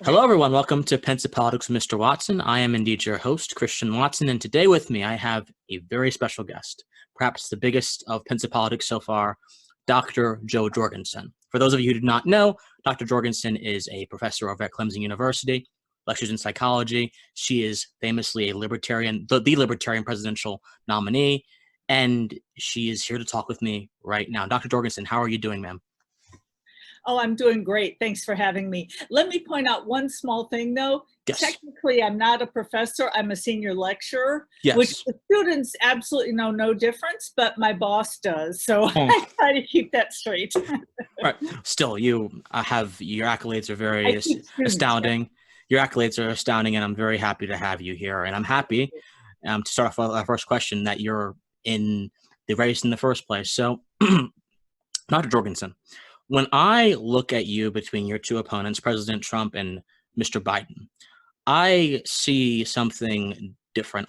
Hello, everyone. Welcome to Pensive Politics with Mr. Watson. I am indeed your host, Christian Watson, and today with me I have a very special guest, perhaps the biggest of Pensive Politics so far, Dr. Jo Jorgensen. For those of you who do not know, Dr. Jorgensen is a professor over at Clemson University, lectures in psychology. She is famously a Libertarian, the Libertarian presidential nominee, and she is here to talk with me right now. Dr. Jorgensen, how are you doing, ma'am? Oh, I'm doing great. Thanks for having me. Let me point out one small thing, though. Yes. Technically, I'm not a professor. I'm a senior lecturer, Yes. which the students absolutely know no difference, but my boss does. So I try to keep that straight. Right. Still, you have your accolades are very astounding. Yeah. Your accolades are astounding, and I'm very happy to have you here. And I'm happy to start off with our first question that you're in the race in the first place. So, Dr. Jorgensen, when I look at you between your two opponents, President Trump and Mr. Biden, I see something different.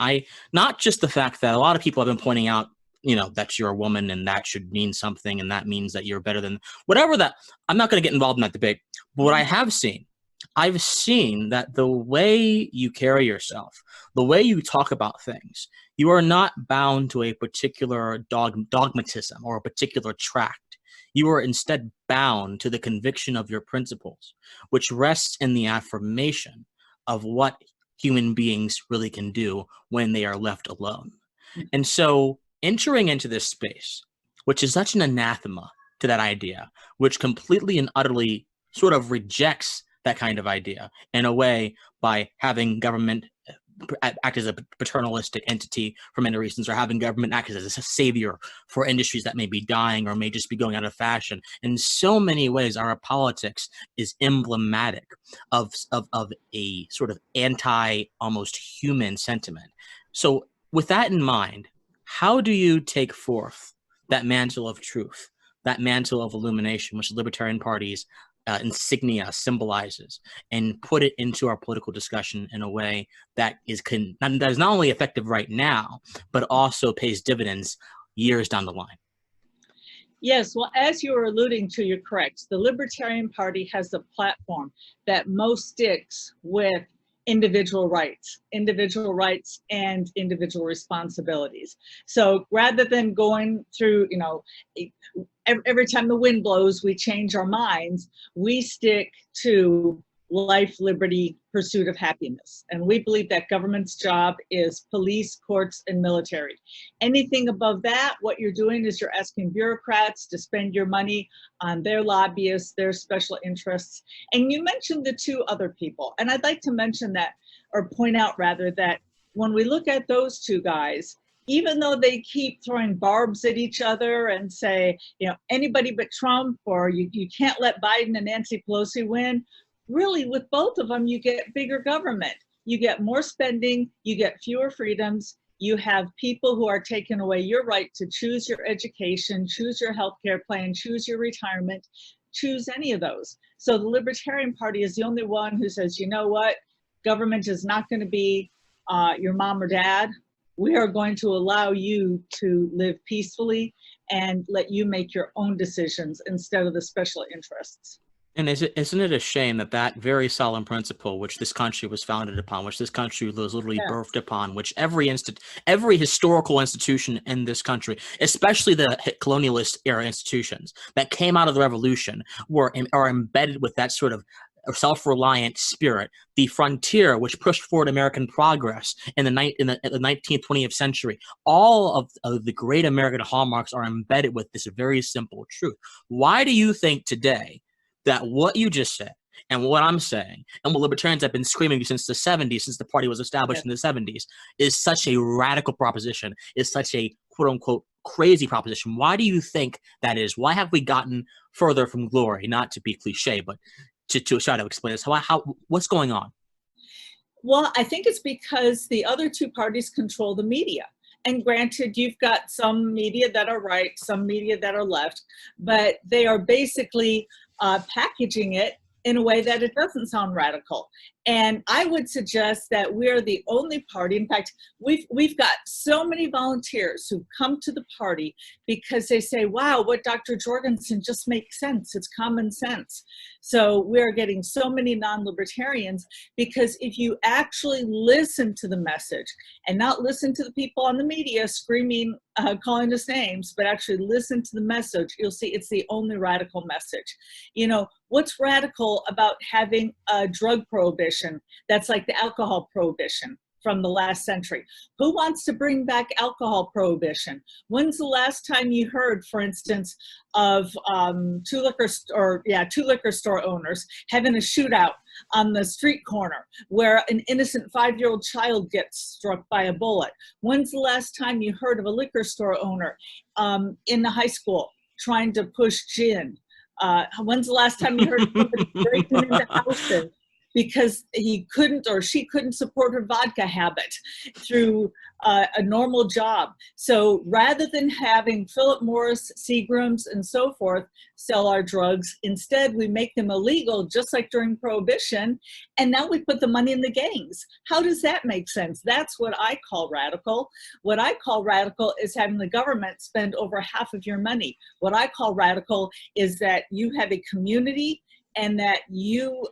Not just the fact that a lot of people have been pointing out, that you're a woman and that should mean something and that means that you're better than whatever that. I'm not going to get involved in that debate. But what I've seen that the way you carry yourself, the way you talk about things, you are not bound to a particular dogmatism or a particular tract. You are instead bound to the conviction of your principles, which rests in the affirmation of what human beings really can do when they are left alone. And so entering into this space, which is such an anathema to that idea, which completely and utterly sort of rejects that kind of idea in a way by having government act as a paternalistic entity for many reasons, or having government act as a savior for industries that may be dying or may just be going out of fashion. In so many ways, our politics is emblematic of a sort of almost human sentiment. So with that in mind, how do you take forth that mantle of truth, that mantle of illumination, which the Libertarian Party's insignia symbolizes, and put it into our political discussion in a way that is not only effective right now, but also pays dividends years down the line? Yes, well, as you were alluding to, you're correct. The Libertarian Party has a platform that most sticks with individual rights and individual responsibilities. So rather than going through, every time the wind blows, we change our minds, we stick to life, liberty, pursuit of happiness. And we believe that government's job is police, courts, and military. Anything above that, what you're doing is you're asking bureaucrats to spend your money on their lobbyists, their special interests. And you mentioned the two other people. And I'd like to mention that, or point out rather, that when we look at those two guys, even though they keep throwing barbs at each other and say, anybody but Trump, or you can't let Biden and Nancy Pelosi win, really with both of them, you get bigger government. You get more spending, you get fewer freedoms, you have people who are taking away your right to choose your education, choose your healthcare plan, choose your retirement, choose any of those. So the Libertarian Party is the only one who says, you know what, government is not going to be your mom or dad. We are going to allow you to live peacefully and let you make your own decisions instead of the special interests. And isn't it a shame that very solemn principle, which this country was founded upon, which this country was literally birthed upon, which every historical institution in this country, especially the colonialist era institutions that came out of the revolution, are embedded with that sort of self-reliant spirit, the frontier which pushed forward American progress in the 19th, 20th century. All of the great American hallmarks are embedded with this very simple truth. Why do you think today that what you just said and what I'm saying and what libertarians have been screaming since the 70s, since the party was established in the 70s, is such a radical proposition, is such a quote-unquote crazy proposition? Why do you think that is? Why have we gotten further from glory? Not to be cliche, but to try to explain this. What's going on? Well, I think it's because the other two parties control the media. And granted, you've got some media that are right, some media that are left, but they are basically packaging it in a way that it doesn't sound radical. And I would suggest that we're the only party. In fact, we've got so many volunteers who come to the party because they say, wow, what Dr. Jorgensen just makes sense. It's common sense. So we're getting so many non-libertarians because if you actually listen to the message and not listen to the people on the media screaming, calling us names, but actually listen to the message, you'll see it's the only radical message. You know, what's radical about having a drug prohibition that's like the alcohol prohibition from the last century? Who wants to bring back alcohol prohibition? When's the last time you heard, for instance, of two liquor store owners having a shootout on the street corner where an innocent 5-year-old child gets struck by a bullet? When's the last time you heard of a liquor store owner in the high school trying to push gin? When's the last time you heard of somebody breaking into houses because he couldn't or she couldn't support her vodka habit through a normal job? So rather than having Philip Morris, Seagrams, and so forth sell our drugs, instead we make them illegal, just like during Prohibition, and now we put the money in the gangs. How does that make sense? That's what I call radical. What I call radical is having the government spend over half of your money. What I call radical is that you have a community and that you,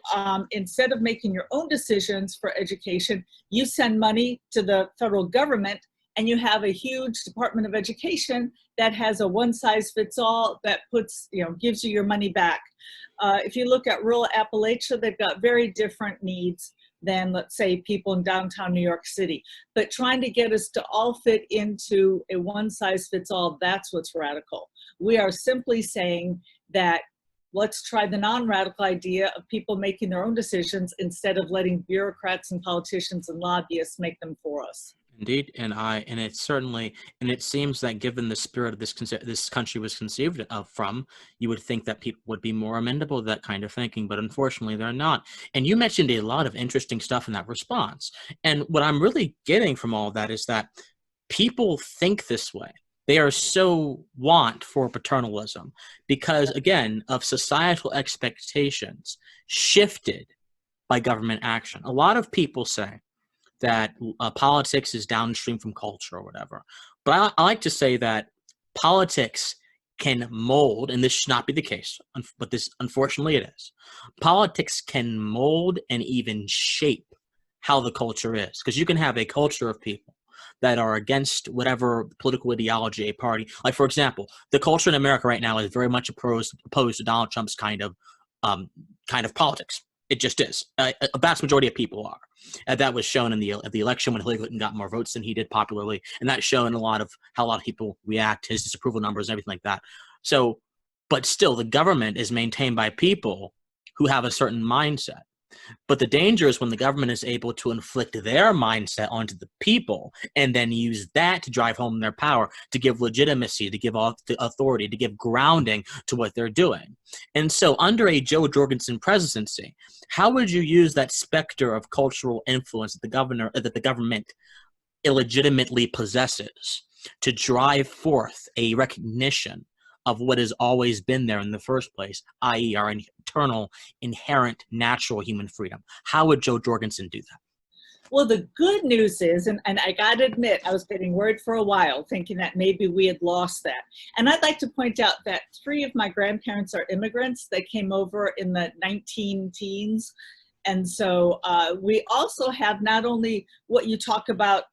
instead of making your own decisions for education, you send money to the federal government, and you have a huge Department of Education that has a one-size-fits-all that puts, gives you your money back. If you look at rural Appalachia, they've got very different needs than, let's say, people in downtown New York City. But trying to get us to all fit into a one-size-fits-all, that's what's radical. We are simply saying that let's try the non-radical idea of people making their own decisions instead of letting bureaucrats and politicians and lobbyists make them for us. Indeed, and it seems that given the spirit of this country was conceived from, you would think that people would be more amenable to that kind of thinking, but unfortunately they're not. And you mentioned a lot of interesting stuff in that response. And what I'm really getting from all of that is that people think this way. They are so want for paternalism because, again, of societal expectations shifted by government action. A lot of people say that politics is downstream from culture or whatever. But I like to say that politics can mold, and this should not be the case, but this, unfortunately, it is. Politics can mold and even shape how the culture is, because you can have a culture of people that are against whatever political ideology a party, like, for example, the culture in America right now is very much opposed to Donald Trump's kind of politics. It just is. A vast majority of people are. And that was shown in the election when Hillary Clinton got more votes than he did popularly, and that's shown how a lot of people react, his disapproval numbers and everything like that. So, but still, the government is maintained by people who have a certain mindset. But the danger is when the government is able to inflict their mindset onto the people and then use that to drive home their power, to give legitimacy, to give authority, to give grounding to what they're doing. And so under a Jo Jorgensen presidency, how would you use that specter of cultural influence that the government illegitimately possesses to drive forth a recognition of what has always been there in the first place, i.e. our eternal, inherent, natural human freedom? How would Jo Jorgensen do that? Well, the good news is, and I got to admit, I was getting worried for a while, thinking that maybe we had lost that. And I'd like to point out that 3 of my grandparents are immigrants. They came over in the 19-teens. And so we also have not only what you talk about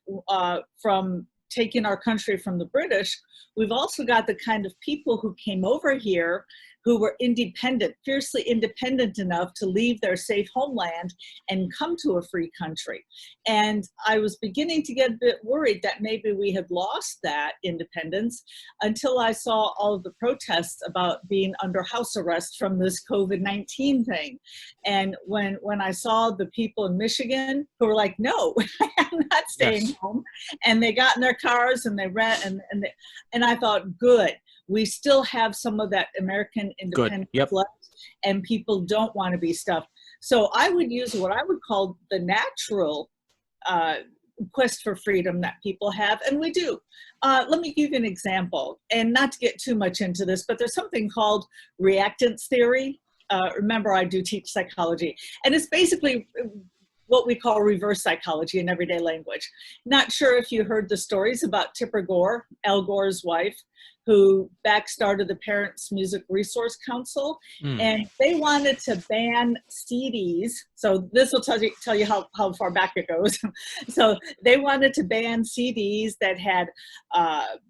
from taking our country from the British, we've also got the kind of people who came over here who were independent, fiercely independent enough to leave their safe homeland and come to a free country. And I was beginning to get a bit worried that maybe we had lost that independence until I saw all of the protests about being under house arrest from this COVID-19 thing. And when I saw the people in Michigan who were like, no, I'm not staying home. And they got in their cars and they ran, and I thought, good. We still have some of that American independence left, and people don't want to be stuffed. So I would use what I would call the natural quest for freedom that people have, and we do. Let me give you an example, and not to get too much into this, but there's something called reactance theory. Remember, I do teach psychology, and it's basically what we call reverse psychology in everyday language. Not sure if you heard the stories about Tipper Gore, Al Gore's wife, who backstarted the Parents Music Resource Council, and they wanted to ban CDs. So this will tell you how far back it goes. So they wanted to ban CDs that had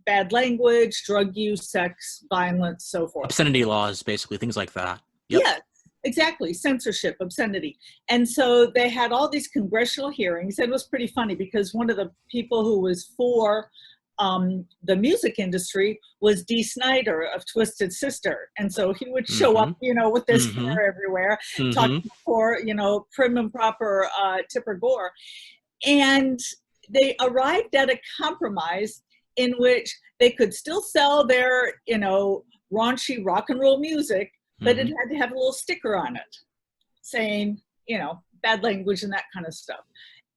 bad language, drug use, sex, violence, so forth. Obscenity laws, basically, things like that. Yep. Yeah, exactly. Censorship, obscenity. And so they had all these congressional hearings. It was pretty funny because one of the people who was for the music industry was Dee Snider of Twisted Sister. And so he would show up, you know, with this hair everywhere, talking for, you know, prim and proper Tipper Gore. And they arrived at a compromise in which they could still sell their, you know, raunchy rock and roll music, but it had to have a little sticker on it saying, you know, bad language and that kind of stuff.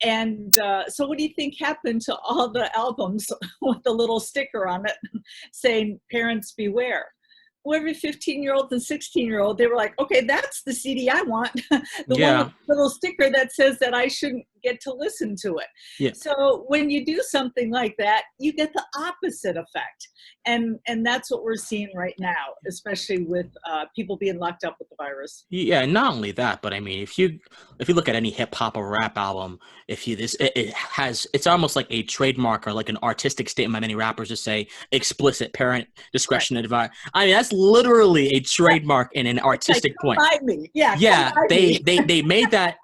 And so what do you think happened to all the albums with the little sticker on it saying parents beware? Well, every 15-year-old and 16-year-old, they were like, okay, that's the CD I want. The one with the little sticker that says that I shouldn't get to listen to it. Yeah. So when you do something like that, you get the opposite effect. And that's what we're seeing right now, especially with people being locked up with the virus. Yeah, not only that, but I mean, if you look at any hip hop or rap album, it's almost like a trademark or like an artistic statement by many rappers to say explicit parent discretion advice. I mean, that's literally a trademark and an artistic point. They made that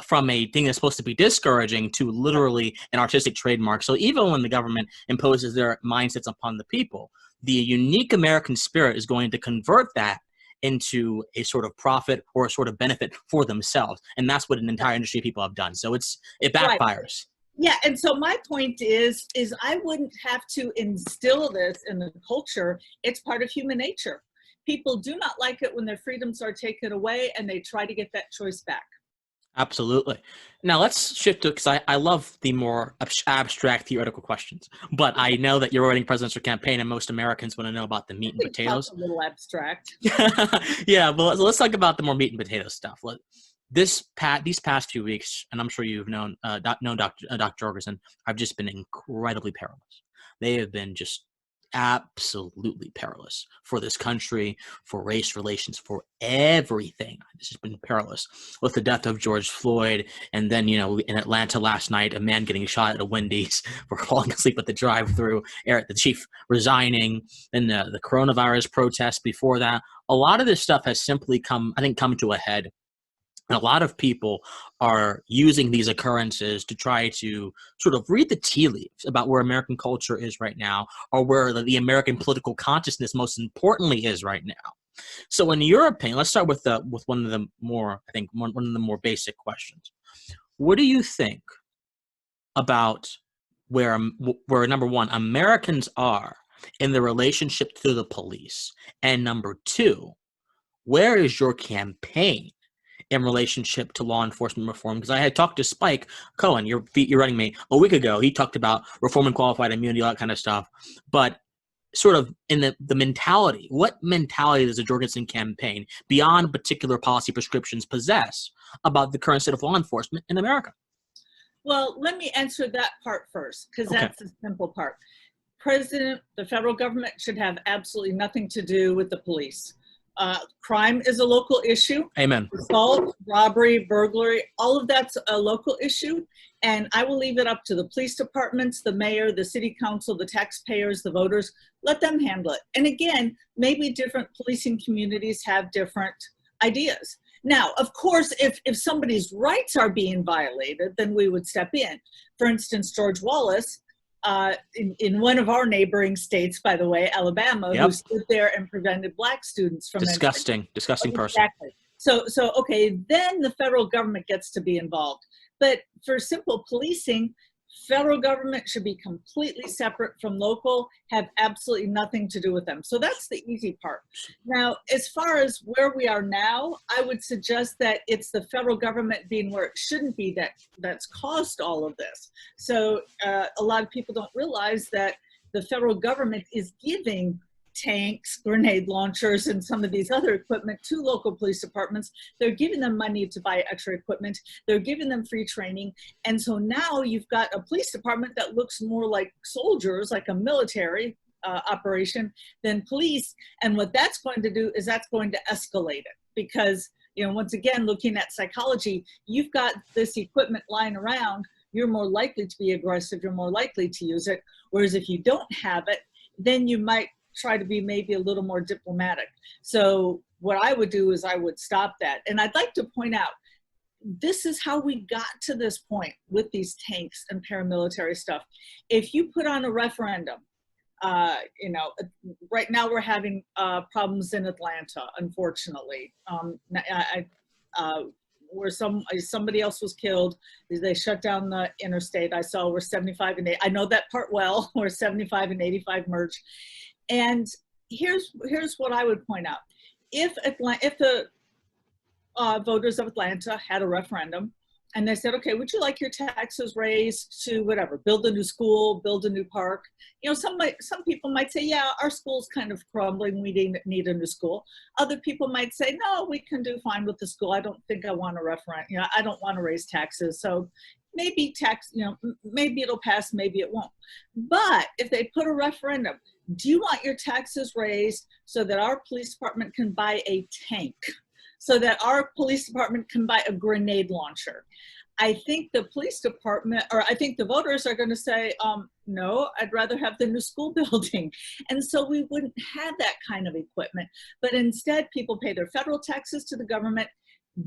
from a thing that's supposed to be discouraging to literally an artistic trademark. So even when the government imposes their mindsets upon the people, the unique American spirit is going to convert that into a sort of profit or a sort of benefit for themselves. And that's what an entire industry of people have done. So it backfires. Right. Yeah, and so my point is I wouldn't have to instill this in the culture. It's part of human nature. People do not like it when their freedoms are taken away, and they try to get that choice back. Absolutely. Now let's shift to, because I love the more abstract theoretical questions, but I know that you're running presidential campaign and most Americans want to know about the meat and potatoes. A little abstract. Yeah, but let's talk about the more meat and potatoes stuff. These past few weeks, and I'm sure you've known Dr. Jorgensen, have just been incredibly perilous. They have been just absolutely perilous for this country, for race relations, for everything. This has been perilous with the death of George Floyd, and then, you know, in Atlanta last night, a man getting shot at a Wendy's for falling asleep at the drive-thru, the chief resigning, and the coronavirus protests before that. A lot of this stuff has simply come to a head. And a lot of people are using these occurrences to try to sort of read the tea leaves about where American culture is right now, or where the American political consciousness most importantly is right now. So in your opinion, let's start with one of the more basic questions. What do you think about where number one, Americans are in the relationship to the police, and number two, where is your campaign in relationship to law enforcement reform? Because I had talked to Spike Cohen, you're running me, a week ago. He talked about reform and qualified immunity, all that kind of stuff. But sort of in the mentality, what mentality does the Jorgensen campaign, beyond particular policy prescriptions, possess about the current state of law enforcement in America? Well, let me answer that part first, because that's the simple part. The federal government should have absolutely nothing to do with the police. Crime is a local issue. Amen. Assault, robbery, burglary, all of that's a local issue. And I will leave it up to the police departments, the mayor, the city council, the taxpayers, the voters. Let them handle it. And again, maybe different policing communities have different ideas. Now, of course, if somebody's rights are being violated, then we would step in. For instance, George Wallace, in one of our neighboring states, by the way, Alabama, who stood there and prevented Black students from disgusting person. Exactly. So okay, then the federal government gets to be involved. But for simple policing, federal government should be completely separate from local, have absolutely nothing to do with them. So that's the easy part. Now, as far as where we are now, I would suggest that it's the federal government being where it shouldn't be that's caused all of this. So a lot of people don't realize that the federal government is giving tanks, grenade launchers, and some of these other equipment to local police departments. They're giving them money to buy extra equipment. They're giving them free training. And so now you've got a police department that looks more like soldiers, like a military operation than police. And what that's going to do is that's going to escalate it, because, you know, once again, looking at psychology, you've got this equipment lying around, you're more likely to be aggressive, you're more likely to use it. Whereas if you don't have it, then you might try to be maybe a little more diplomatic. So what I would do is I would stop that. And I'd like to point out, this is how we got to this point with these tanks and paramilitary stuff. If you put on a referendum, you know, right now we're having problems in Atlanta, unfortunately, where somebody else was killed. They shut down the interstate. I saw where 75 and 80, I know that part well, where 75 and 85 merged. And here's what I would point out. If the voters of Atlanta had a referendum and they said, okay, would you like your taxes raised to whatever, build a new school, build a new park? You know, some people might say, yeah, our school's kind of crumbling, we need a new school. Other people might say, no, we can do fine with the school. I don't think I want a referendum. You know, I don't want to raise taxes. So maybe maybe it'll pass, maybe it won't. But if they put a referendum, do you want your taxes raised so that our police department can buy a tank? So that our police department can buy a grenade launcher? I think the police department, or I think the voters are going to say, no, I'd rather have the new school building. And so we wouldn't have that kind of equipment. But instead, people pay their federal taxes to the government,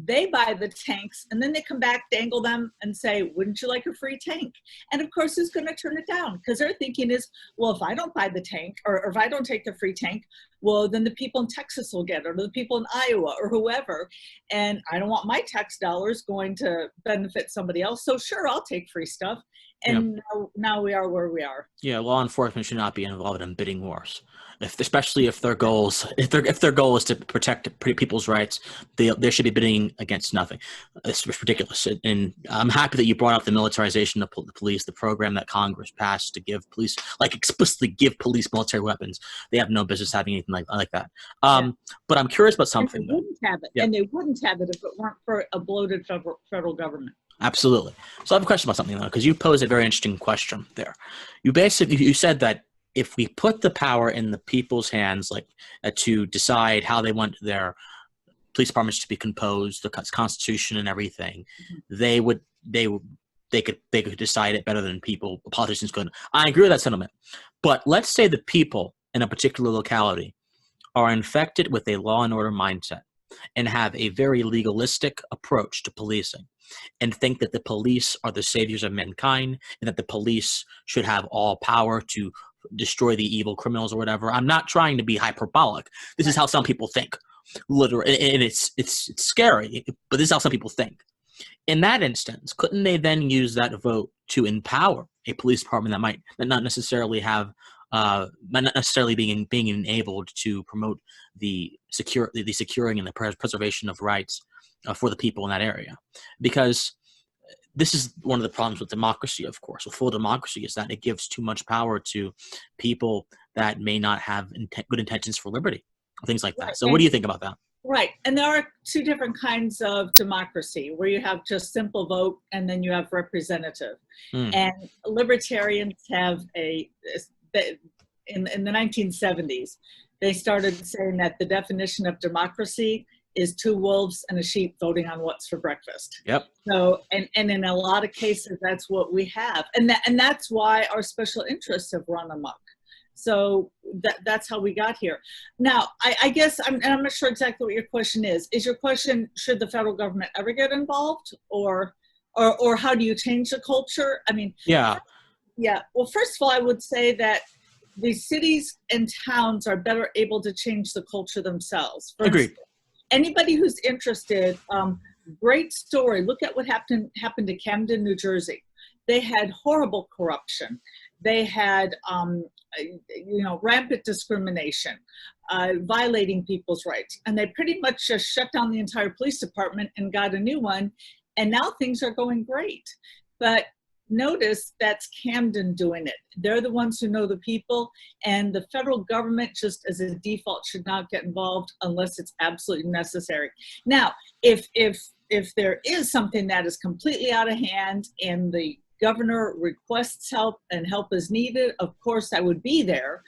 they buy the tanks, and then they come back, dangle them, and say, wouldn't you like a free tank? And of course, who's going to turn it down? Because their thinking is, well, if I don't buy the tank, or if I don't take the free tank, well, then the people in Texas will get it, or the people in Iowa, or whoever. And I don't want my tax dollars going to benefit somebody else. So sure, I'll take free stuff. And now we are where we are. Yeah, law enforcement should not be involved in bidding wars, especially if their goal is to protect people's rights. They should be bidding against nothing. It's ridiculous. And I'm happy that you brought up the militarization of the police, the program that Congress passed to give police, like explicitly give police military weapons. They have no business having anything like that. But I'm curious about something. And they wouldn't have it. And they wouldn't have it if it weren't for a bloated federal government. Absolutely. So I have a question about something, though, because you posed a very interesting question there. You said that if we put the power in the people's hands, like to decide how they want their police departments to be composed, the Constitution and everything, they could decide it better than politicians could. I agree with that sentiment. But let's say the people in a particular locality are infected with a law and order mindset and have a very legalistic approach to policing, and think that the police are the saviors of mankind and that the police should have all power to destroy the evil criminals or whatever. I'm not trying to be hyperbolic. This is how some people think, literally, and it's scary, but this is how some people think. In that instance, couldn't they then use that vote to empower a police department that might not necessarily being enabled to promote the securing and the preservation of rights for the people in that area? Because this is one of the problems with democracy, of course, with full democracy, is that it gives too much power to people that may not have good intentions for liberty, things like that. So what do you think about that? Right. And there are two different kinds of democracy, where you have just simple vote and then you have representative. And libertarians have in the 1970s, they started saying that the definition of democracy is two wolves and a sheep voting on what's for breakfast. Yep. So, and in a lot of cases, that's what we have. And that's why our special interests have run amok. So that's how we got here. Now, I guess, I'm not sure exactly what your question is. Is your question, should the federal government ever get involved, or how do you change the culture? I mean, yeah. Well, first of all, I would say that the cities and towns are better able to change the culture themselves. Agreed. Anybody who's interested, great story. Look at what happened to Camden, New Jersey. They had horrible corruption. They had, rampant discrimination, violating people's rights. And they pretty much just shut down the entire police department and got a new one. And now things are going great. But notice that's Camden doing it. They're the ones who know the people, and the federal government, just as a default, should not get involved unless it's absolutely necessary. Now, if there is something that is completely out of hand and the governor requests help and help is needed, of course I would be there.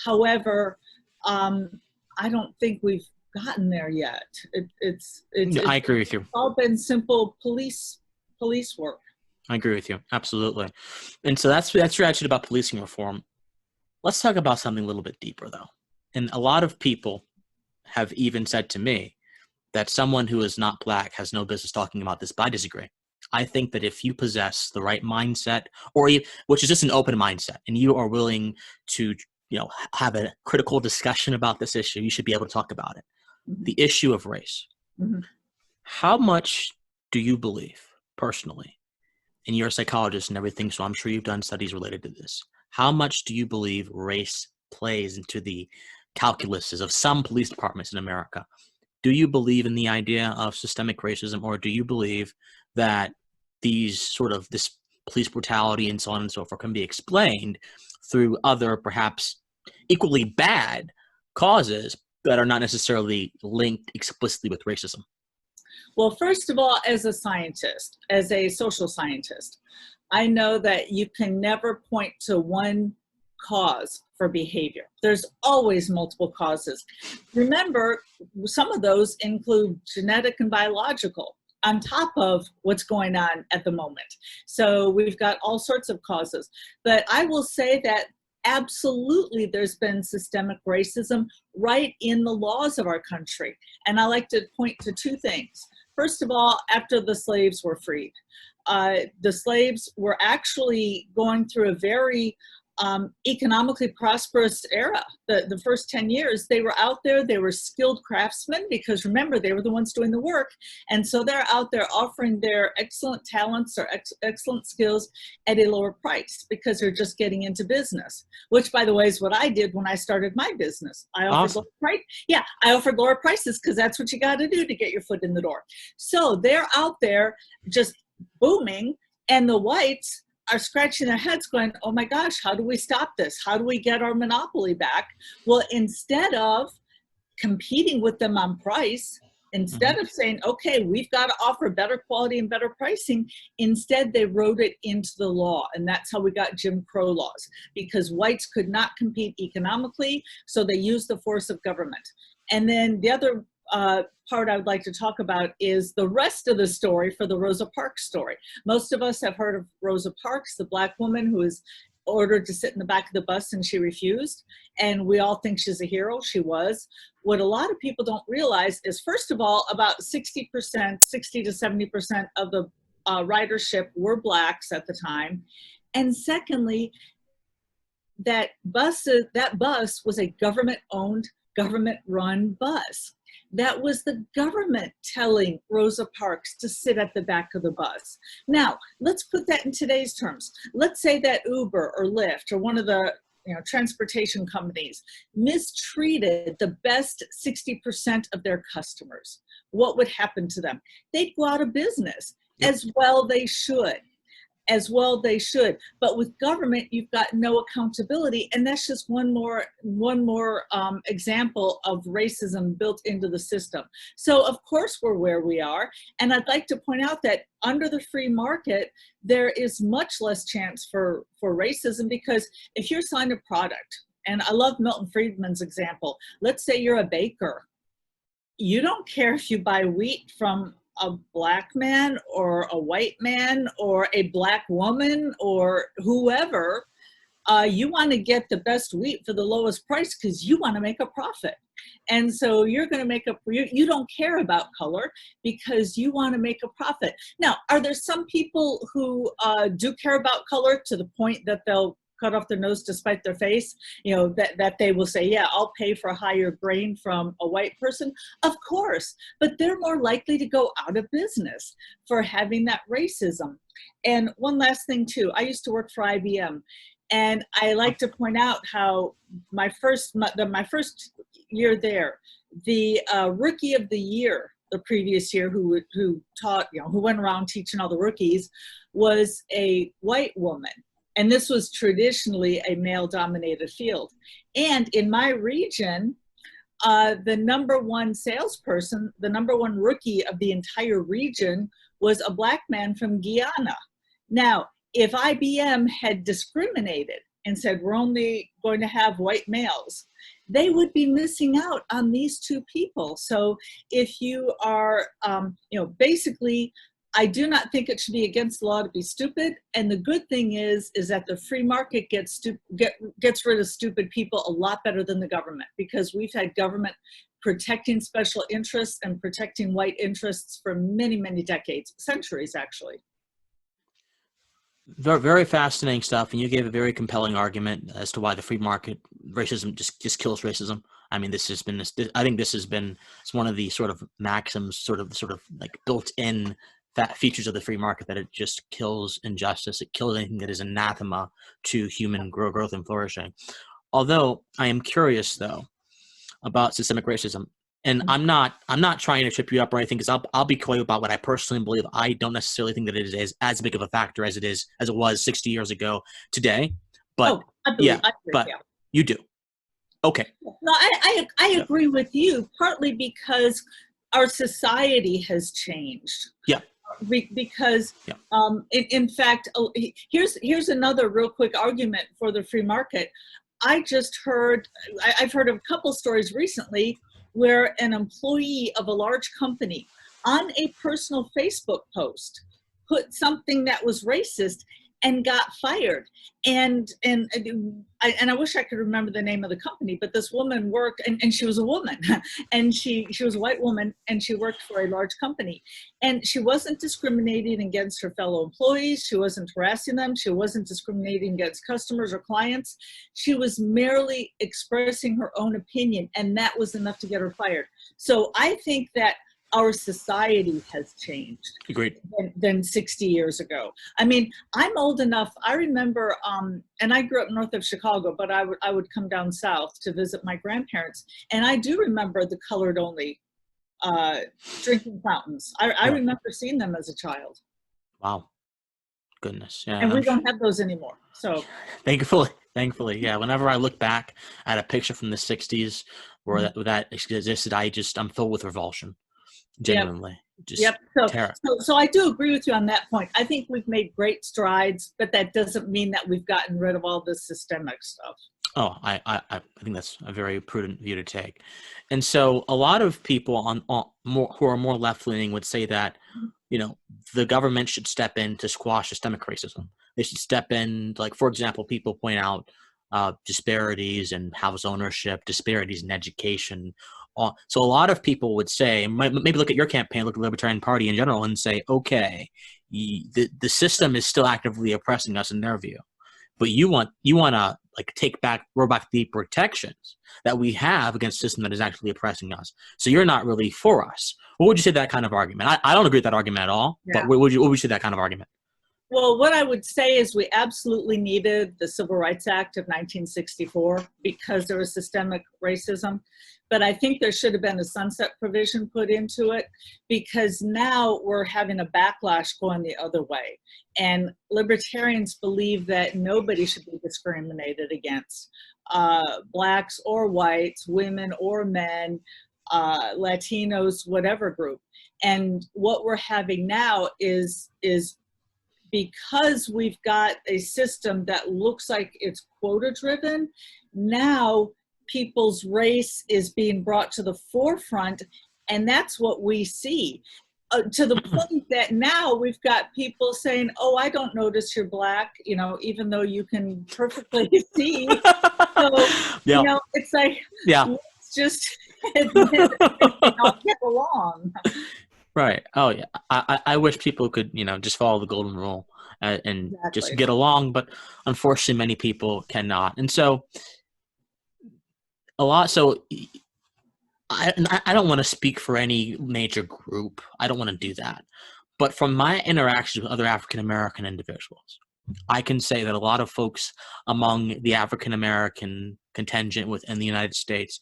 However, I don't think we've gotten there yet. I agree with you. It's all been simple police work. I agree with you. Absolutely. And so that's your attitude about policing reform. Let's talk about something a little bit deeper, though. And a lot of people have even said to me that someone who is not Black has no business talking about this, but I disagree. I think that if you possess the right mindset, which is just an open mindset, and you are willing to, have a critical discussion about this issue, you should be able to talk about it. Mm-hmm. The issue of race. Mm-hmm. How much do you believe, personally, and you're a psychologist and everything, so I'm sure you've done studies related to this, how much do you believe race plays into the calculuses of some police departments in America? Do you believe in the idea of systemic racism, or do you believe that this police brutality and so on and so forth can be explained through other, perhaps equally bad causes that are not necessarily linked explicitly with racism? Well, first of all, as a scientist, as a social scientist, I know that you can never point to one cause for behavior. There's always multiple causes. Remember, some of those include genetic and biological on top of what's going on at the moment. So we've got all sorts of causes. But I will say that absolutely there's been systemic racism right in the laws of our country. And I like to point to two things. First of all, after the slaves were freed, the slaves were actually going through a very economically prosperous era. The first 10 years, they were out there, they were skilled craftsmen, because remember, they were the ones doing the work. And so they're out there offering their excellent talents or excellent skills at a lower price because they're just getting into business, which, by the way, is what I did when I started my business. I offered awesome. lower price. Yeah, I offered lower prices because that's what you got to do to get your foot in the door. So they're out there just booming, and the whites are scratching their heads going, oh my gosh, how do we stop this? How do we get our monopoly back? Well, instead of competing with them on price, instead of saying, okay, we've got to offer better quality and better pricing, instead they wrote it into the law. And that's how we got Jim Crow laws, because whites could not compete economically, so they used the force of government. And then the other part I would like to talk about is the rest of the story for the Rosa Parks story. Most of us have heard of Rosa Parks, the Black woman who was ordered to sit in the back of the bus and she refused. And we all think she's a hero. She was. What a lot of people don't realize is, first of all, about 60%, 60 to 70% of the ridership were Blacks at the time. And secondly, that bus was a government-owned, government-run bus. That was the government telling Rosa Parks to sit at the back of the bus. Now, let's put that in today's terms. Let's say that Uber or Lyft or one of the transportation companies mistreated the best 60% of their customers. What would happen to them? They'd go out of business. As well they should. As well they should. But with government, you've got no accountability, and that's just one more example of racism built into the system. So of course we're where we are, and I'd like to point out that under the free market, there is much less chance for racism, because if you're selling a product, and I love Milton Friedman's example, let's say you're a baker, you don't care if you buy wheat from a Black man or a white man or a Black woman or whoever. You want to get the best wheat for the lowest price because you want to make a profit. And so you're going to make you don't care about color because you want to make a profit. Now, are there some people who do care about color to the point that they'll cut off their nose to spite their face, that they will say, yeah, I'll pay for a higher grain from a white person? Of course, but they're more likely to go out of business for having that racism. And one last thing too, I used to work for IBM, and I like to point out how my first year there, the rookie of the year the previous year who taught, who went around teaching all the rookies, was a white woman. And this was traditionally a male-dominated field. And in my region, the number one salesperson, the number one rookie of the entire region, was a Black man from Guyana. Now, if IBM had discriminated and said, we're only going to have white males, they would be missing out on these two people. So if you are, basically, I do not think it should be against the law to be stupid. And the good thing is that the free market gets rid of stupid people a lot better than the government, because we've had government protecting special interests and protecting white interests for many, many decades, centuries, actually. Very, very fascinating stuff, and you gave a very compelling argument as to why the free market racism just kills racism. I mean, this has been I think this has been one of the sort of maxims, sort of like built-in features of the free market, that it just kills injustice. It kills anything that is anathema to human growth and flourishing. Although I am curious though about systemic racism. And I'm not trying to trip you up or anything, because I'll be clear about what I personally believe. I don't necessarily think that it is as big of a factor as it was 60 years ago today. But you do. Okay. No, I agree with you, partly because our society has changed. Yeah. Because in fact, here's another real quick argument for the free market. I've heard of a couple stories recently where an employee of a large company on a personal Facebook post put something that was racist and got fired. And I wish I could remember the name of the company, but this woman worked, and she was a woman, and she was a white woman, and she worked for a large company. And she wasn't discriminating against her fellow employees. She wasn't harassing them. She wasn't discriminating against customers or clients. She was merely expressing her own opinion, and that was enough to get her fired. So I think that our society has changed. Agreed. Than 60 years ago. I mean, I'm old enough. I remember, and I grew up north of Chicago, but I would come down south to visit my grandparents, and I do remember the colored only drinking fountains. I remember seeing them as a child. Wow. Goodness. Yeah. And we don't have those anymore. So thankfully, yeah. Whenever I look back at a picture from the 60s where that existed, I'm filled with revulsion. Genuinely. Yep. So I do agree with you on that point. I think we've made great strides, but that doesn't mean that we've gotten rid of all this systemic stuff. Oh, I think that's a very prudent view to take. And so a lot of people who are more left-leaning would say that, the government should step in to squash systemic racism. They should step in, like, for example, people point out disparities in house ownership, disparities in education. So a lot of people would say, maybe look at your campaign, look at the Libertarian Party in general, and say, okay, the system is still actively oppressing us in their view, but you want to roll back the protections that we have against a system that is actually oppressing us. So you're not really for us. What would you say to that kind of argument? I don't agree with that argument at all. Yeah. But what would you say to that kind of argument? Well, what I would say is we absolutely needed the Civil Rights Act of 1964 because there was systemic racism. But I think there should have been a sunset provision put into it, because now we're having a backlash going the other way. And libertarians believe that nobody should be discriminated against, blacks or whites, women or men, Latinos, whatever group. And what we're having now is because we've got a system that looks like it's quota driven, now people's race is being brought to the forefront, and that's what we see. To the point that now we've got people saying, oh, I don't notice you're black, even though you can perfectly see. So, it's like, let's just all get along. Right. Oh, yeah. I wish people could, just follow the golden rule and just get along. But unfortunately, many people cannot. And so I don't want to speak for any major group. I don't want to do that. But from my interactions with other African-American individuals, I can say that a lot of folks among the African-American contingent within the United States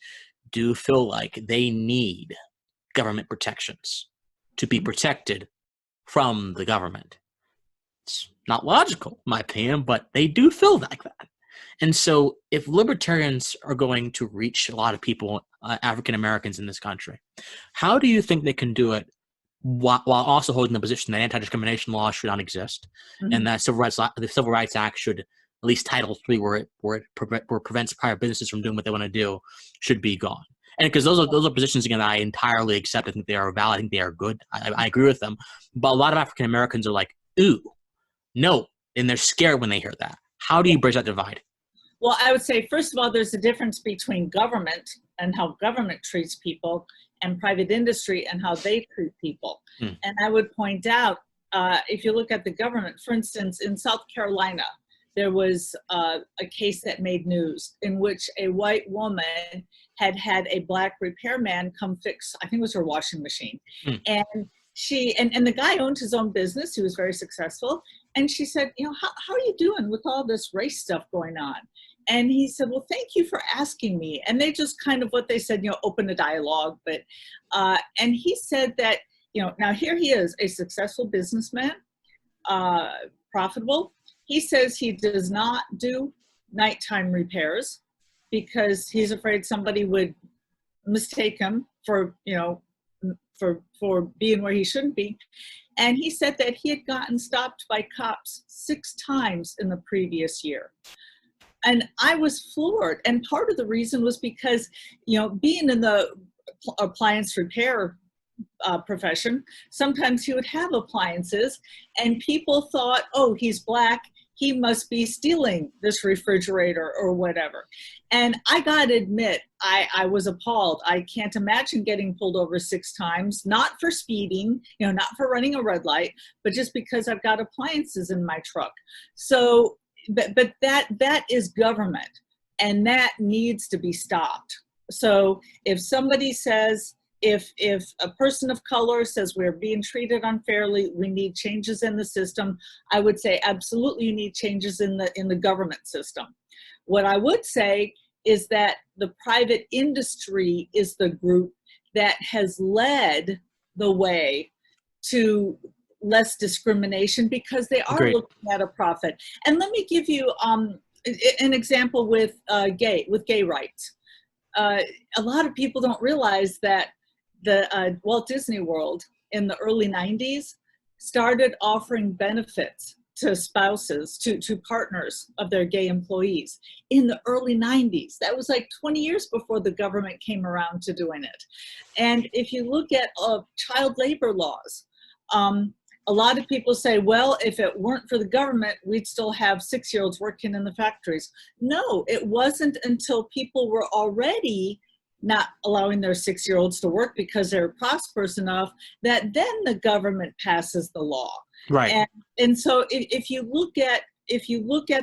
do feel like they need government protections to be protected from the government. It's not logical, in my opinion, but they do feel like that. And so if libertarians are going to reach a lot of people, African Americans in this country, how do you think they can do it while also holding the position that anti-discrimination laws should not exist and that the Civil Rights Act should at least Title III, where it prevents private businesses from doing what they want to do, should be gone. And because those are positions, again, that I entirely accept. I think they are valid. I think they are good. I agree with them. But a lot of African Americans are like, ooh, no. And they're scared when they hear that. How do you bridge that divide? Well, I would say, first of all, there's a difference between government and how government treats people and private industry and how they treat people. And I would point out, if you look at the government, for instance, in South Carolina, there was a case that made news in which a white woman had a black repairman come fix, I think it was her washing machine. And and the guy owned his own business. He was very successful. And she said, you know, how are you doing with all this race stuff going on? And he said, well, thank you for asking me. And they just kind of, what they said, you know, open a dialogue. But, and he said that, you know, now here he is, a successful businessman, profitable. He says he does not do nighttime repairs because he's afraid somebody would mistake him for, you know, for being where he shouldn't be. And he said that he had gotten stopped by cops 6 times in the previous year. And I was floored. And part of the reason was because, you know, being in the appliance repair profession, sometimes he would have appliances and people thought, oh, he's black, he must be stealing this refrigerator or whatever. And I gotta admit, I was appalled. I can't imagine getting pulled over 6 times, not for speeding, you know, not for running a red light, but just because I've got appliances in my truck. So, but that is government, and that needs to be stopped. So if somebody says, if a person of color says we're being treated unfairly, we need changes in the system, I would say absolutely you need changes in the government system. What I would say is that the private industry is the group that has led the way to less discrimination because they are looking at a profit. And let me give you an example with gay rights. A lot of people don't realize that the Walt Disney World in the early 90s started offering benefits to spouses, to partners of their gay employees in the early 90s. That was like 20 years before the government came around to doing it. And if you look at child labor laws, a lot of people say, well, if it weren't for the government, we'd still have 6-year-olds working in the factories. No, it wasn't until people were already not allowing their 6-year-olds to work because they're prosperous enough that then the government passes the law. Right. And so if you look at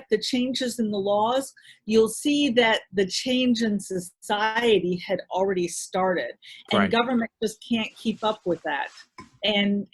the changes in the laws, you'll see that the change in society had already started, and government just can't keep up with that. And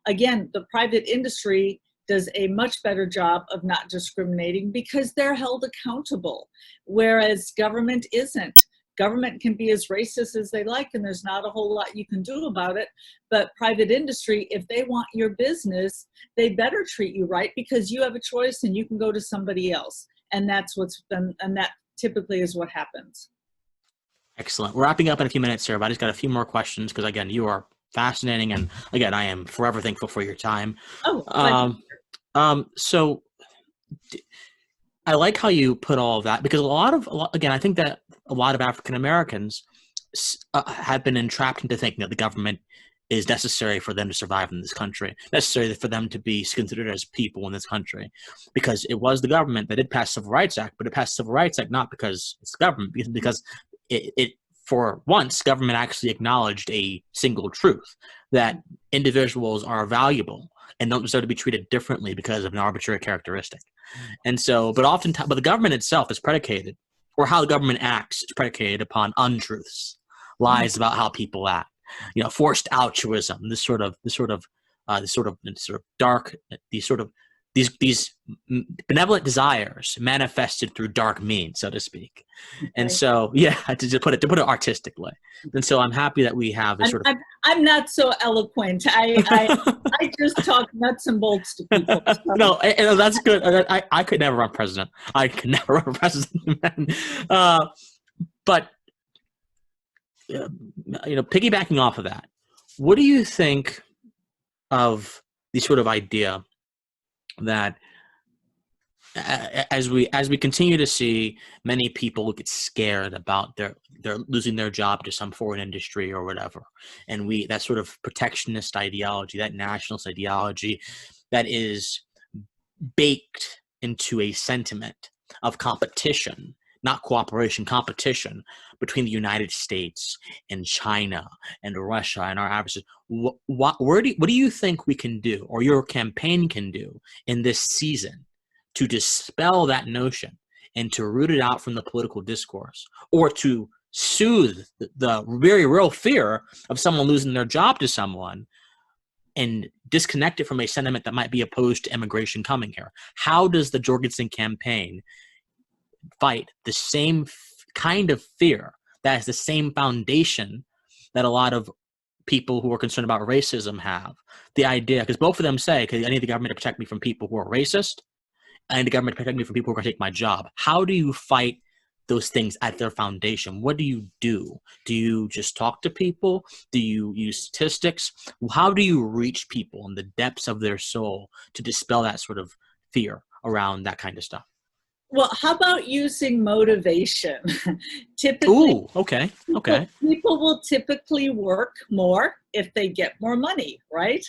again, the private industry does a much better job of not discriminating because they're held accountable, whereas government isn't. Government can be as racist as they like, and there's not a whole lot you can do about it. But private industry, if they want your business, they better treat you right because you have a choice and you can go to somebody else. And that's and that typically is what happens. Excellent. We're wrapping up in a few minutes, sir, but I just got a few more questions because, again, you are fascinating. And again, I am forever thankful for your time. So I like how you put all of that because again, I think that a lot of African Americans have been entrapped into thinking that the government is necessary for them to survive in this country, necessary for them to be considered as people in this country, because it was the government that did pass the Civil Rights Act, but it passed the Civil Rights Act not because it's the government, because it for once, government actually acknowledged a single truth, that individuals are valuable and don't deserve to be treated differently because of an arbitrary characteristic. And so, but the government itself is predicated, or how the government acts is predicated upon untruths, lies about how people act, forced altruism, these benevolent desires manifested through dark means, so to speak. And so, to put it artistically. And so I'm happy that we have this sort of. I'm not so eloquent. I just talk nuts and bolts to people. So. No, that's good. I could never run president. I could never run president. But piggybacking off of that, what do you think of the sort of idea that as we continue to see many people get scared about their losing their job to some foreign industry or whatever, and that sort of protectionist ideology, that nationalist ideology, that is baked into a sentiment of competition, not cooperation, competition between the United States and China and Russia and our adversaries. What do you think we can do, or your campaign can do in this season, to dispel that notion and to root it out from the political discourse, or to soothe the very real fear of someone losing their job to someone and disconnect it from a sentiment that might be opposed to immigration coming here? How does the Jorgensen campaign fight the same kind of fear that has the same foundation that a lot of people who are concerned about racism have? The idea, because both of them say, I need the government to protect me from people who are racist, I need the government to protect me from people who are going to take my job. How do you fight those things at their foundation? What do you do? Do you just talk to people? Do you use statistics? How do you reach people in the depths of their soul to dispel that sort of fear around that kind of stuff? Well, how about using motivation? Typically, ooh, okay. People will typically work more if they get more money, right?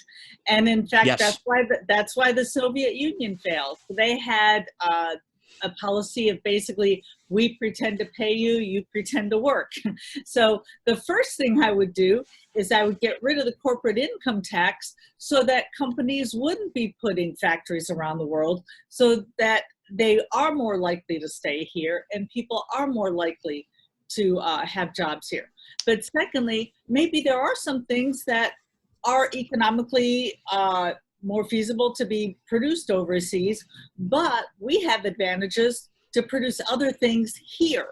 And in fact, yes, that's why the Soviet Union failed. They had a policy of basically, we pretend to pay you, you pretend to work. So the first thing I would do is I would get rid of the corporate income tax so that companies wouldn't be putting factories around the world, so that they are more likely to stay here and people are more likely to have jobs here. But secondly, maybe there are some things that are economically more feasible to be produced overseas, but we have advantages to produce other things here.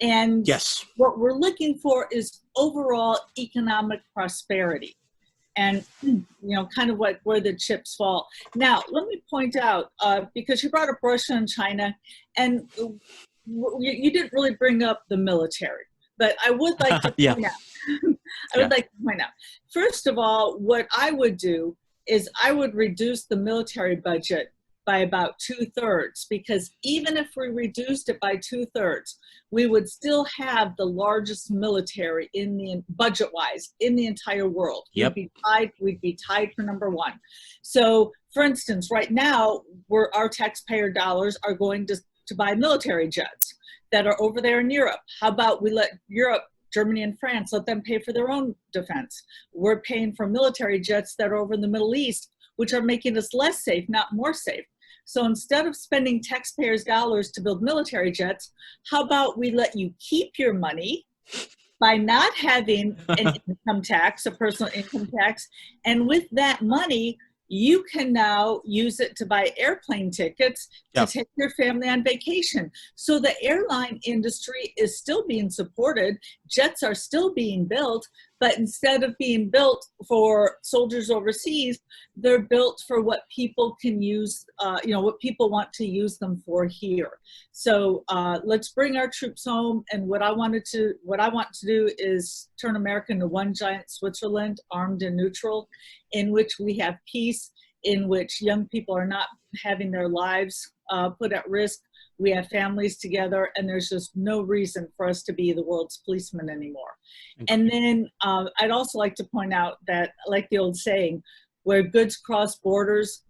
And yes, what we're looking for is overall economic prosperity. And, you know, kind of where the chips fall. Now, let me point out, because you brought up Russia and China, and you didn't really bring up the military, but I would like to point out, like to point out, first of all, what I would do is I would reduce the military budget by about 2/3, because even if we reduced it by 2/3, we would still have the largest military in the budget-wise in the entire world. Yep. We'd be tied for number one. So, for instance, right now, our taxpayer dollars are going to buy military jets that are over there in Europe. How about we let Europe, Germany and France, let them pay for their own defense? We're paying for military jets that are over in the Middle East, which are making us less safe, not more safe. So instead of spending taxpayers' dollars to build military jets, how about we let you keep your money by not having an income tax, a personal income tax, and with that money, you can now use it to buy airplane tickets to take your family on vacation. So the airline industry is still being supported, jets are still being built, but instead of being built for soldiers overseas, they're built for what people can use, what people want to use them for here. So let's bring our troops home. And what I want to do is turn America into one giant Switzerland, armed and neutral, in which we have peace, in which young people are not having their lives put at risk. We have families together, and there's just no reason for us to be the world's policeman anymore. And then I'd also like to point out that, like the old saying, where goods cross borders,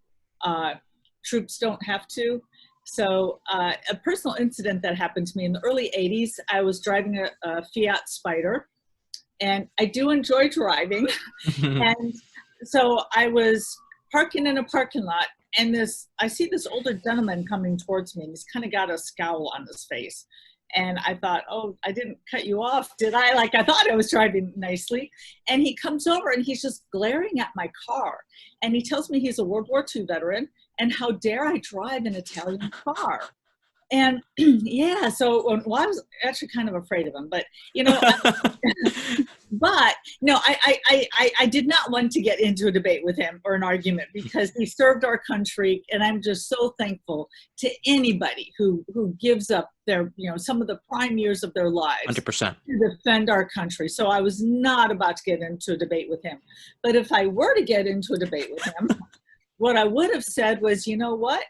troops don't have to. So a personal incident that happened to me in the early 80s, I was driving a Fiat Spider, and I do enjoy driving. And so I was parking in a parking lot, and I see this older gentleman coming towards me, and he's kind of got a scowl on his face. And I thought, oh, I didn't cut you off, did I? Like, I thought I was driving nicely. And he comes over and he's just glaring at my car. And he tells me he's a World War II veteran, and how dare I drive an Italian car? And yeah, so well, I was actually kind of afraid of him, but but no, I did not want to get into a debate with him or an argument, because he served our country, and I'm just so thankful to anybody who gives up their, some of the prime years of their lives 100% to defend our country. So I was not about to get into a debate with him. But if I were to get into a debate with him, what I would have said was, you know what?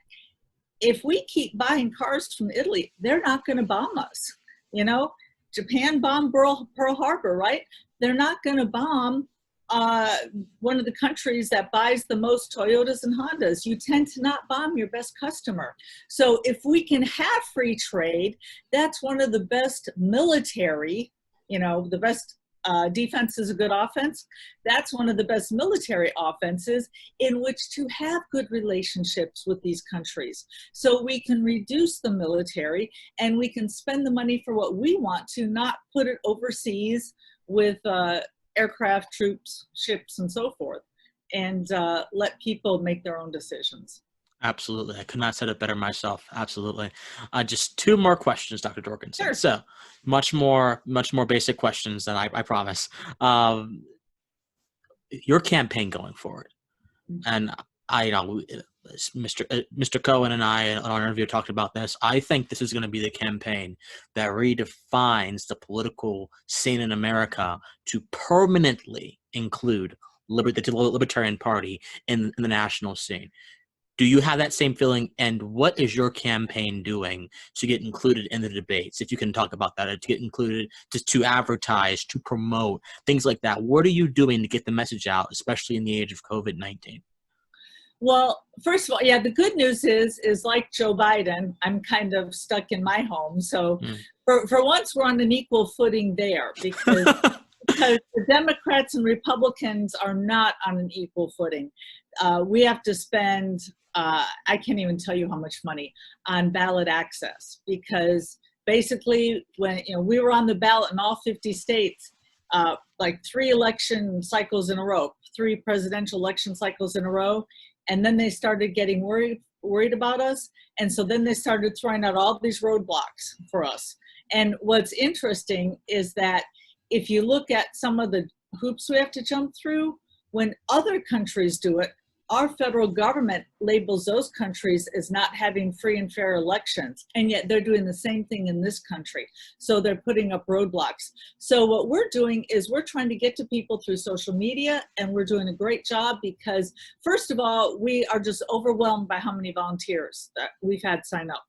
if we keep buying cars from Italy, they're not going to bomb us. You know, Japan bombed Pearl Harbor, right? They're not going to bomb one of the countries that buys the most Toyotas and Hondas. You tend to not bomb your best customer. So if we can have free trade, that's one of the best military, you know, the best defense is a good offense. That's one of the best military offenses in which to have good relationships with these countries. So we can reduce the military and we can spend the money for what we want to, not put it overseas with aircraft, troops, ships, and so forth, and let people make their own decisions. Absolutely. I could not have said it better myself. Absolutely. Just two more questions, Dr. Jorgensen. Sure. So much more basic questions than I promise. Your campaign going forward. And Mr. Cohen and I in our interview talked about this. I think this is going to be the campaign that redefines the political scene in America to permanently include the Libertarian Party in the national scene. Do you have that same feeling? And what is your campaign doing to get included in the debates? If you can talk about that, to get included, to advertise, to promote, things like that. What are you doing to get the message out, especially in the age of COVID-19? Well, first of all, yeah, the good news is like Joe Biden, I'm kind of stuck in my home. So for once, we're on an equal footing there because the Democrats and Republicans are not on an equal footing. We have to spend, I can't even tell you how much money on ballot access, because basically when we were on the ballot in all 50 states, like 3 election cycles in a row, 3 presidential election cycles in a row. And then they started getting worried about us. And so then they started throwing out all these roadblocks for us. And what's interesting is that if you look at some of the hoops we have to jump through, when other countries do it, our federal government labels those countries as not having free and fair elections, and yet they're doing the same thing in this country. So they're putting up roadblocks. So what we're doing is we're trying to get to people through social media, and we're doing a great job because, first of all, we are just overwhelmed by how many volunteers that we've had sign up.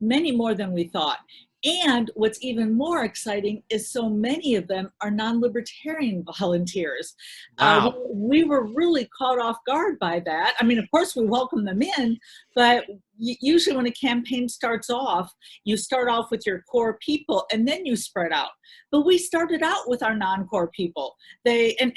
Many more than we thought. And what's even more exciting is so many of them are non-libertarian volunteers. Wow. We were really caught off guard by that. I mean, of course, we welcome them in, but usually when a campaign starts off, you start off with your core people and then you spread out. But we started out with our non-core people. And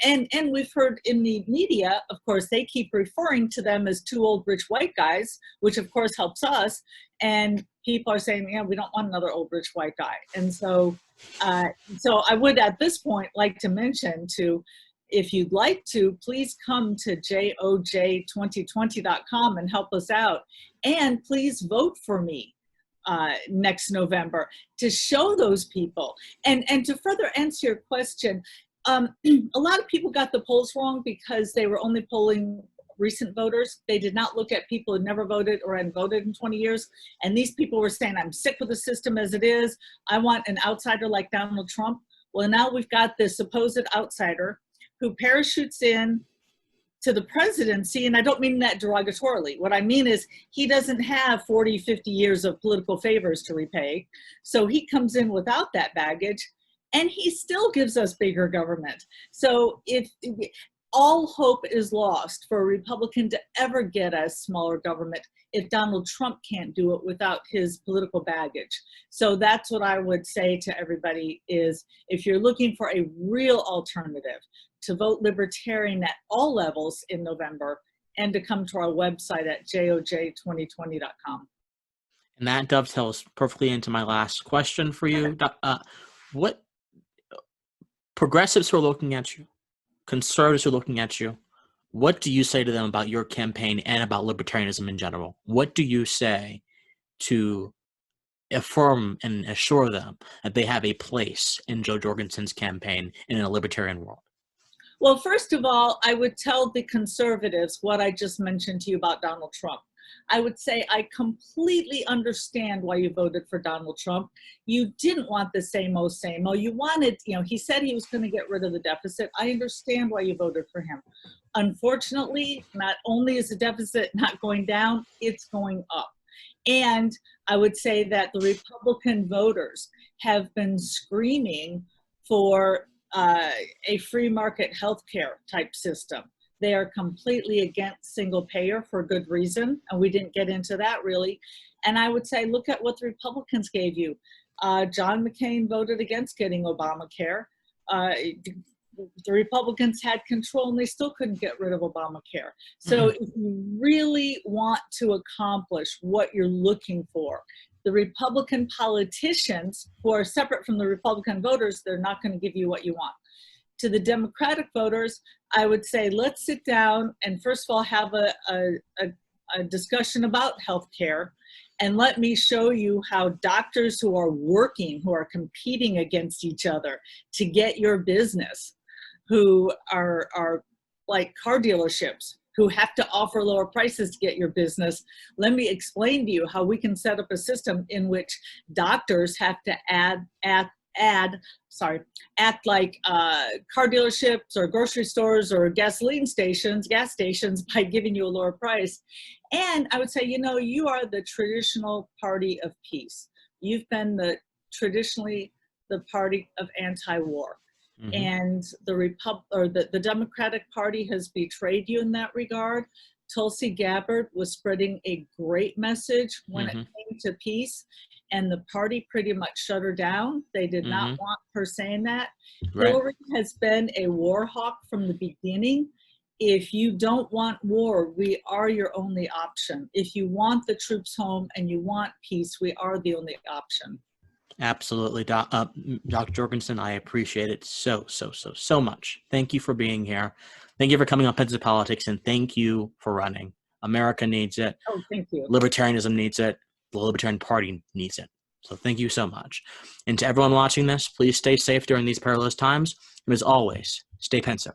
we've heard in the media, of course, they keep referring to them as 2 old rich white guys, which of course helps us. And people are saying, yeah, we don't want another old rich white guy. And so I would at this point like to mention if you'd like to, please come to joj2020.com and help us out. And please vote for me next November to show those people. And to further answer your question, a lot of people got the polls wrong because they were only polling recent voters. They did not look at people who never voted or hadn't voted in 20 years. And these people were saying, I'm sick with the system as it is. I want an outsider like Donald Trump. Well, now we've got this supposed outsider who parachutes in to the presidency. And I don't mean that derogatorily. What I mean is he doesn't have 40, 50 years of political favors to repay. So he comes in without that baggage and he still gives us bigger government. So if all hope is lost for a Republican to ever get a smaller government if Donald Trump can't do it without his political baggage. So that's what I would say to everybody is, if you're looking for a real alternative, to vote Libertarian at all levels in November, and to come to our website at joj2020.com. And that dovetails perfectly into my last question for you. What progressives who are looking at you, conservatives who are looking at you, what do you say to them about your campaign and about libertarianism in general? What do you say to affirm and assure them that they have a place in Jo Jorgensen's campaign in a libertarian world? Well, first of all, I would tell the conservatives what I just mentioned to you about Donald Trump. I would say, I completely understand why you voted for Donald Trump. You didn't want the same old, same old. You wanted, he said he was going to get rid of the deficit. I understand why you voted for him. Unfortunately, not only is the deficit not going down, it's going up. And I would say that the Republican voters have been screaming for a free market healthcare type system. They are completely against single payer for good reason, and we didn't get into that really. And I would say, look at what the Republicans gave you. John McCain voted against getting Obamacare. The Republicans had control and they still couldn't get rid of Obamacare. So if you really want to accomplish what you're looking for, the Republican politicians who are separate from the Republican voters, they're not going to give you what you want. To the Democratic voters, I would say, let's sit down and first of all have a discussion about healthcare. And let me show you how doctors who are working, who are competing against each other to get your business, who are like car dealerships, who have to offer lower prices to get your business. Let me explain to you how we can set up a system in which doctors have to act like car dealerships or grocery stores or gas stations by giving you a lower price. And I would say, you know, you are the traditional party of peace. You've been traditionally the party of anti-war. And the Democratic Party has betrayed you in that regard. Tulsi Gabbard was spreading a great message when it came to peace, and the party pretty much shut her down. They did not want her saying that. Right. Hillary has been a war hawk from the beginning. If you don't want war, we are your only option. If you want the troops home and you want peace, we are the only option. Absolutely. Dr. Jorgensen, I appreciate it so much. Thank you for being here. Thank you for coming on Pensive Politics, and thank you for running. America needs it. Oh, thank you. Libertarianism needs it. The Libertarian Party needs it. So thank you so much. And to everyone watching this, please stay safe during these perilous times. And as always, stay pensive.